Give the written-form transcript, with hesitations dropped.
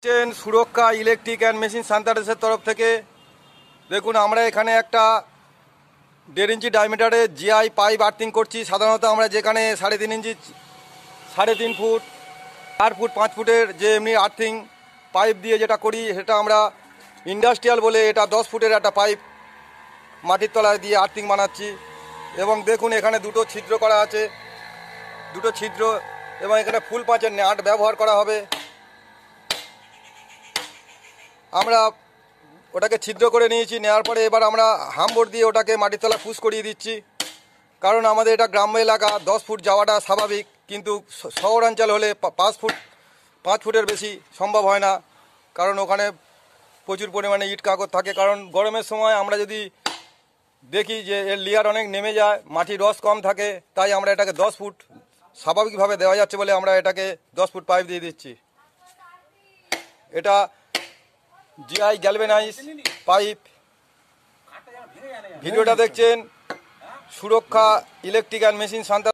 দেখছেন সুরক্ষা electric and machine সান্তারেসের তরফ থেকে। দেখুন আমরা এখানে একটা 1.5 ইঞ্চি ডায়ামিটারের জিআই পাইপ আর্থিং করছি। সাধারণত আমরা যেখানে 3.5 ইঞ্চি 3.5 ফুট 4 ফুট 5 ফুটের যে এমনি আর্থিং পাইপ দিয়ে যেটা করি সেটা আমরা ইন্ডাস্ট্রিয়াল বলে এটা 10 ফুটের একটা পাইপ মাটির তলায় দিয়ে আর্থিং বানাচ্ছি। এবং দেখুন এখানে দুটো ছিদ্র করা আছে, দুটো ছিদ্র, এবং এখানে ফুল পাঁচের নাট ব্যবহার করা হবে। আমরা ওটাকে ছিদ্র করে নিয়েছি, নেওয়ার পরে এবার আমরা হামবোর্ড দিয়ে ওটাকে মাটির তলা পুশ করিয়ে দিচ্ছি। কারণ আমাদের এটা গ্রাম্য এলাকা, 10 ফুট যাওয়াটা স্বাভাবিক, কিন্তু শহরাঞ্চল হলে 5 ফুটের বেশি সম্ভব হয় না, কারণ ওখানে প্রচুর পরিমাণে ইট কাগজ থাকে। কারণ গরমের সময় আমরা যদি দেখি যে এর লেয়ার অনেক নেমে যায়, মাটির রস কম থাকে, তাই আমরা এটাকে 10 ফুট স্বাভাবিকভাবে দেওয়া যাচ্ছে বলে আমরা এটাকে 10 ফুট পাইপ দিয়ে দিচ্ছি। এটা জিআই গ্যালভেনাইজ পাইপ। ভিডিওটা দেখছেন সুরক্ষা ইলেকট্রিক অ্যান্ড মেশিন সান্তার।